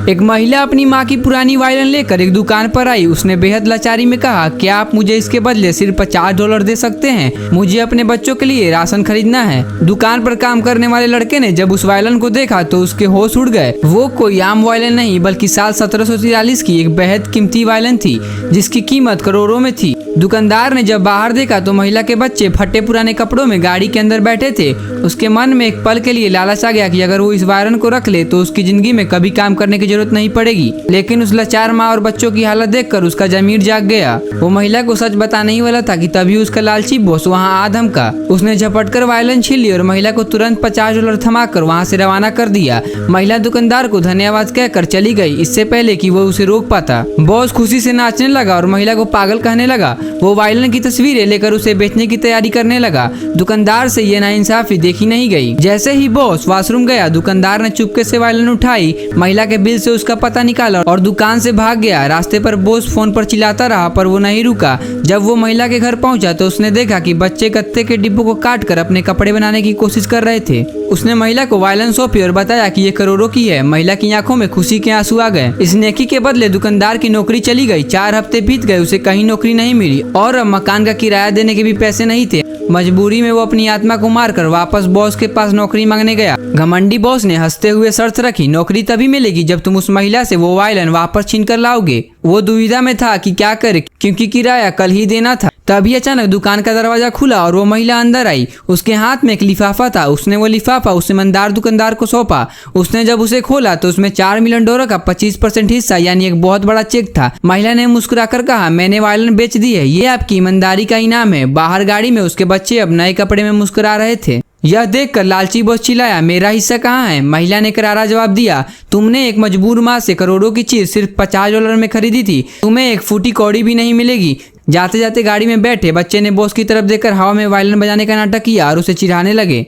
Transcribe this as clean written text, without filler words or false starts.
एक महिला अपनी माँ की पुरानी वायलिन लेकर एक दुकान पर आई। उसने बेहद लाचारी में कहा, क्या आप मुझे इसके बदले सिर्फ $50 दे सकते हैं? मुझे अपने बच्चों के लिए राशन खरीदना है। दुकान पर काम करने वाले लड़के ने जब उस वायलिन को देखा तो उसके होश उड़ गए। वो कोई आम वायलिन नहीं बल्कि साल 1743 की एक बेहद कीमती वायलिन थी जिसकी कीमत करोड़ों में थी। दुकानदार ने जब बाहर देखा तो महिला के बच्चे फटे पुराने कपड़ों में गाड़ी के अंदर बैठे थे। उसके मन में एक पल के लिए लालच आ गया कि अगर वो इस वायलिन को रख ले तो उसकी जिंदगी में कभी काम करने की जरूरत नहीं पड़ेगी। लेकिन उस लाचार माँ और बच्चों की हालत देखकर उसका जमीर जाग गया। वो महिला को सच बताने ही वाला था कि तभी उसका लालची बॉस वहाँ आ धमका। उसने झपटकर वायलिन छीन ली और महिला को तुरंत $50 थमाकर वहाँ से रवाना कर दिया। महिला दुकानदार को धन्यवाद कहकर चली गई, इससे पहले कि वो उसे रोक पाता। बॉस खुशी से नाचने लगा और महिला को पागल कहने लगा। वो वायलिन की तस्वीरें लेकर उसे बेचने की तैयारी करने लगा। दुकानदार से ये नाइंसाफी देखी नहीं गई। जैसे ही बॉस वॉशरूम गया, दुकानदार ने चुपके से वायलिन उठाई, महिला के बिल से उसका पता निकाला और दुकान से भाग गया। रास्ते पर बॉस फोन पर चिल्लाता रहा पर वो नहीं रुका। जब वो महिला के घर पहुंचा तो उसने देखा कि बच्चे गत्ते के डिब्बों को काट कर अपने कपड़े बनाने की कोशिश कर रहे थे। उसने महिला को वायलिन सौंपी और बताया कि ये करोड़ों की है। महिला की आंखों में खुशी के आंसू आ गए। इस नेकी के बदले दुकानदार की नौकरी चली गई। 4 हफ्ते बीत गए, उसे कहीं नौकरी नहीं मिली और अब मकान का किराया देने के भी पैसे नहीं थे। मजबूरी में वो अपनी आत्मा को मारकर वापस बॉस के पास नौकरी मांगने गया। घमंडी बॉस ने हंसते हुए शर्त रखी, नौकरी तभी मिलेगी जब तुम उस महिला से वो वायलिन वापस छीन कर लाओगे। वो दुविधा में था कि क्या करे क्योंकि किराया कल ही देना था। तभी अचानक दुकान का दरवाजा खुला और वो महिला अंदर आई। उसके हाथ में एक लिफाफा था। उसने वो लिफाफा उस ईमानदार दुकानदार को सौंपा। उसने जब उसे खोला तो उसमें $4 मिलियन का 25% हिस्सा यानी एक बहुत बड़ा चेक था। महिला ने मुस्कुराकर कहा, मैंने वायलिन बेच दी है, ये आपकी ईमानदारी का इनाम है। बाहर गाड़ी में उसके बच्चे अब नए कपड़े में मुस्कुरा रहे थे। यह देखकर लालची बॉस चिल्लाया, मेरा हिस्सा कहाँ है? महिला ने करारा जवाब दिया, तुमने एक मजबूर माँ से करोड़ों की चीज सिर्फ $50 में खरीदी थी। तुम्हें एक फूटी कौड़ी भी नहीं मिलेगी। जाते जाते गाड़ी में बैठे बच्चे ने बॉस की तरफ देखकर हवा में वायलिन बजाने का नाटक किया और उसे चिढ़ाने लगे।